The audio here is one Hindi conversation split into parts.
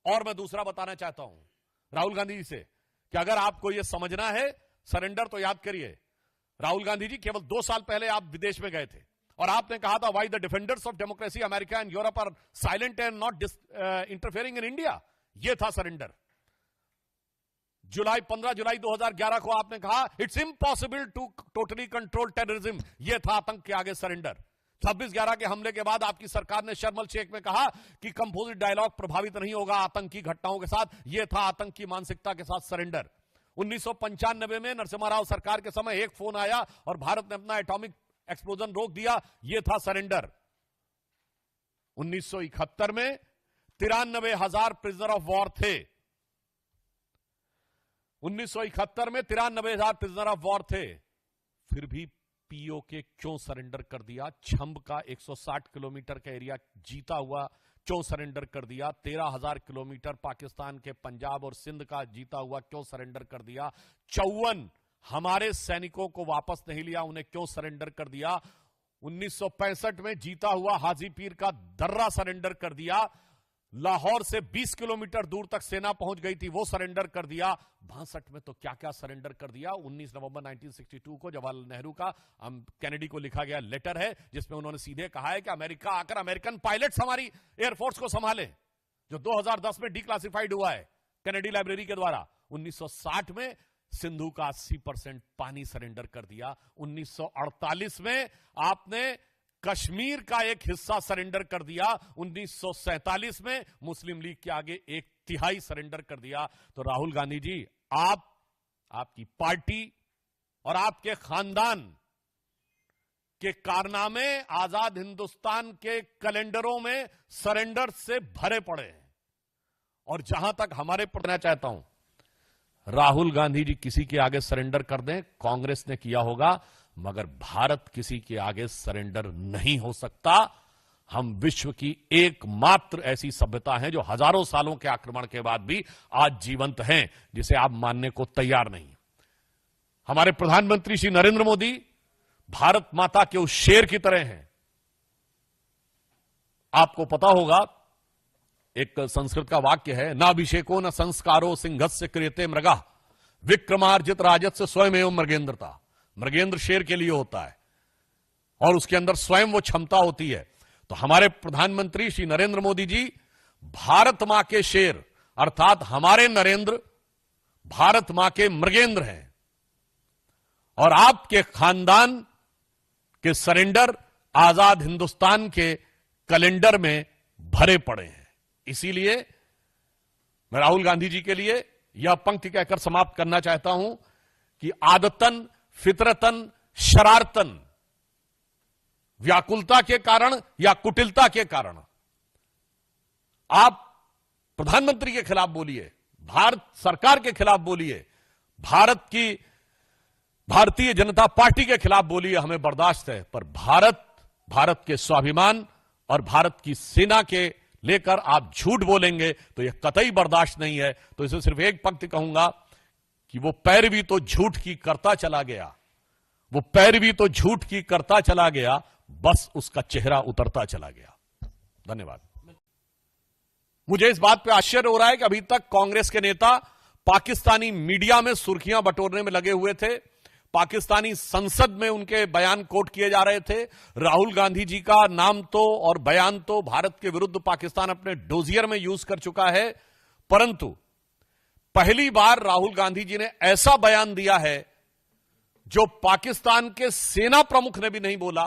और मैं दूसरा बताना चाहता हूं राहुल गांधी जी से कि अगर आपको यह समझना है सरेंडर, तो याद करिए राहुल गांधी जी केवल 2 साल पहले आप विदेश में गए थे और आपने कहा था why the defenders of democracy America and Europe are silent and not interfering in India. यह था सरेंडर। 15 जुलाई 2011 को आपने कहा it's impossible to totally control terrorism. यह था आतंक के आगे सरेंडर। 26/11 के हमले के बाद आपकी सरकार ने शर्म शेख में कहा कि कंपोजिट डायलॉग प्रभावित नहीं होगा आतंकी घटनाओं के साथ। यह था आतंक की मानसिकता के साथ सरेंडर। 1995 में नरसिम्हा राव सरकार के समय एक फोन आया और भारत ने अपना एटॉमिक एक्सप्लोजन रोक दिया। यह था सरेंडर। 1971 में 93,000 प्रिजनर ऑफ वॉर थे। 1971 में 93,000 प्रिजनर ऑफ वॉर थे। फिर भी पीओके क्यों सरेंडर कर दिया? छंब का 160 किलोमीटर का एरिया जीता हुआ क्यों सरेंडर कर दिया? 13,000 किलोमीटर पाकिस्तान के पंजाब और सिंध का जीता हुआ क्यों सरेंडर कर दिया? 54 हमारे सैनिकों को वापस नहीं लिया, उन्हें क्यों सरेंडर कर दिया? 1965 में जीता हुआ हाजी पीर का दर्रा सरेंडर कर दिया। लाहौर से 20 किलोमीटर दूर तक सेना पहुंच गई थी, वो सरेंडर कर दिया। 62 में तो क्या क्या सरेंडर कर दिया। 19 नवंबर 1962 को जवाहरलाल नेहरू का कैनेडी को लिखा गया लेटर है जिसमें उन्होंने सीधे कहा है कि अमेरिका आकर अमेरिकन पायलट्स हमारी एयरफोर्स को संभाले, जो 2010 में डिक्लासिफाइड हुआ है कैनेडी लाइब्रेरी के द्वारा। 1960 में सिंधु का 80% पानी सरेंडर कर दिया। 1948 में आपने कश्मीर का एक हिस्सा सरेंडर कर दिया। 1947 में मुस्लिम लीग के आगे 1/3 सरेंडर कर दिया। तो राहुल गांधी जी, आपकी पार्टी और आपके खानदान के कारनामे आजाद हिंदुस्तान के कैलेंडरों में सरेंडर से भरे पड़े हैं। और जहां तक हमारे पढ़ना चाहता हूं, राहुल गांधी जी किसी के आगे सरेंडर कर दें, कांग्रेस ने किया होगा, मगर भारत किसी के आगे सरेंडर नहीं हो सकता। हम विश्व की एकमात्र ऐसी सभ्यता है जो हजारों सालों के आक्रमण के बाद भी आज जीवंत हैं, जिसे आप मानने को तैयार नहीं। हमारे प्रधानमंत्री श्री नरेंद्र मोदी भारत माता के उस शेर की तरह हैं। आपको पता होगा एक संस्कृत का वाक्य है, नाभिषेको न संस्कारो सिंहस्य क्रियते मृगः विक्रमार्जित राजस्य स्वयमेव मृगेंद्रता। मृगेंद्र शेर के लिए होता है और उसके अंदर स्वयं वो क्षमता होती है। तो हमारे प्रधानमंत्री श्री नरेंद्र मोदी जी भारत मां के शेर अर्थात हमारे नरेंद्र भारत मां के मृगेंद्र हैं। और आपके खानदान के सरेंडर आजाद हिंदुस्तान के कैलेंडर में भरे पड़े हैं। इसीलिए मैं राहुल गांधी जी के लिए यह पंक्ति कहकर समाप्त करना चाहता हूं कि आदतन, फितरतन, शरारतन, व्याकुलता के कारण या कुटिलता के कारण आप प्रधानमंत्री के खिलाफ बोलिए, भारत सरकार के खिलाफ बोलिए, भारतीय जनता पार्टी के खिलाफ बोलिए, हमें बर्दाश्त है। पर भारत के स्वाभिमान और भारत की सेना के लेकर आप झूठ बोलेंगे तो यह कतई बर्दाश्त नहीं है। तो इसे सिर्फ एक पंक्ति कहूंगा कि वो पैरवी तो झूठ की करता चला गया, वो पैरवी तो झूठ की करता चला गया, बस उसका चेहरा उतरता चला गया। धन्यवाद। मुझे इस बात पे आश्चर्य हो रहा है कि अभी तक कांग्रेस के नेता पाकिस्तानी मीडिया में सुर्खियां बटोरने में लगे हुए थे, पाकिस्तानी संसद में उनके बयान कोट किए जा रहे थे। राहुल गांधी जी का नाम तो और बयान तो भारत के विरुद्ध पाकिस्तान अपने डोजियर में यूज कर चुका है, परंतु पहली बार राहुल गांधी जी ने ऐसा बयान दिया है जो पाकिस्तान के सेना प्रमुख ने भी नहीं बोला,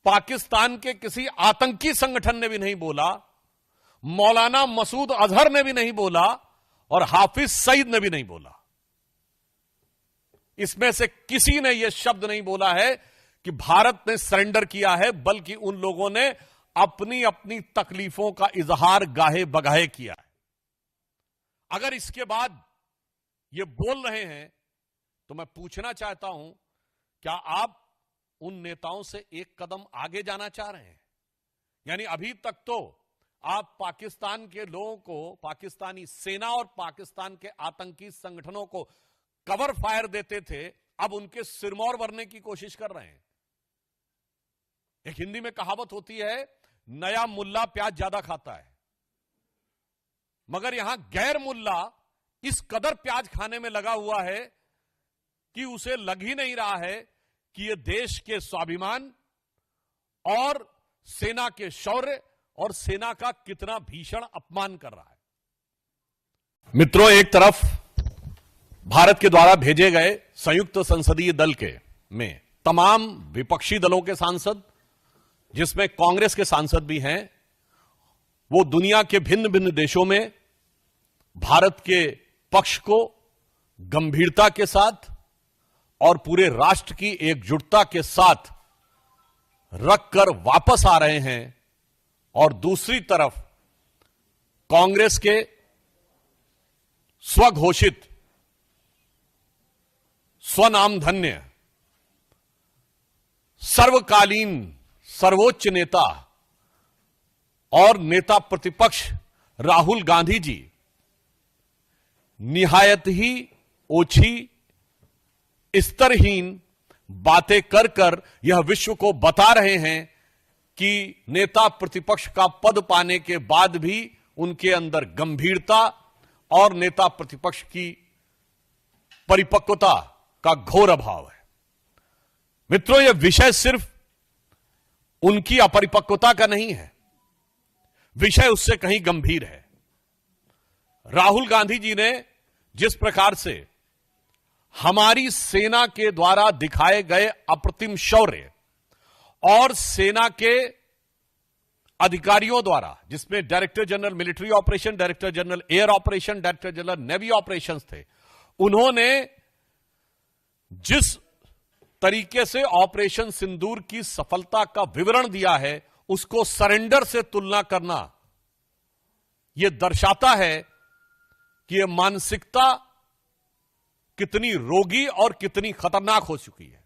पाकिस्तान के किसी आतंकी संगठन ने भी नहीं बोला, मौलाना मसूद अजहर ने भी नहीं बोला और हाफिज सईद ने भी नहीं बोला। इसमें से किसी ने यह शब्द नहीं बोला है कि भारत ने सरेंडर किया है, बल्कि उन लोगों ने अपनी अपनी तकलीफों का इजहार गाहे बगाहे किया है। अगर इसके बाद ये बोल रहे हैं तो मैं पूछना चाहता हूं, क्या आप उन नेताओं से एक कदम आगे जाना चाह रहे हैं? यानी अभी तक तो आप पाकिस्तान के लोगों को, पाकिस्तानी सेना और पाकिस्तान के आतंकी संगठनों को कवर फायर देते थे, अब उनके सिरमौर भरने की कोशिश कर रहे हैं। एक हिंदी में कहावत होती है, नया मुल्ला प्याज ज्यादा खाता है। मगर यहां गैर मुल्ला इस कदर प्याज खाने में लगा हुआ है कि उसे लग ही नहीं रहा है कि यह देश के स्वाभिमान और सेना के शौर्य और सेना का कितना भीषण अपमान कर रहा है। मित्रों, एक तरफ भारत के द्वारा भेजे गए संयुक्त संसदीय दल के में तमाम विपक्षी दलों के सांसद, जिसमें कांग्रेस के सांसद भी हैं, वो दुनिया के भिन्न भिन्न देशों में भारत के पक्ष को गंभीरता के साथ और पूरे राष्ट्र की एकजुटता के साथ रखकर वापस आ रहे हैं, और दूसरी तरफ कांग्रेस के स्वघोषित स्वनामधन्य सर्वकालीन सर्वोच्च नेता और नेता प्रतिपक्ष राहुल गांधी जी निहायत ही ओछी स्तरहीन बातें कर कर यह विश्व को बता रहे हैं कि नेता प्रतिपक्ष का पद पाने के बाद भी उनके अंदर गंभीरता और नेता प्रतिपक्ष की परिपक्वता का घोर अभाव है। मित्रों, यह विषय सिर्फ उनकी अपरिपक्वता का नहीं है, विषय उससे कहीं गंभीर है। राहुल गांधी जी ने जिस प्रकार से हमारी सेना के द्वारा दिखाए गए अप्रतिम शौर्य और सेना के अधिकारियों द्वारा, जिसमें director general military operation, director general air operation, director general navy operations थे, उन्होंने जिस तरीके से ऑपरेशन सिंदूर की सफलता का विवरण दिया है, उसको सरेंडर से तुलना करना यह दर्शाता है कि यह मानसिकता कितनी रोगी और कितनी खतरनाक हो चुकी है।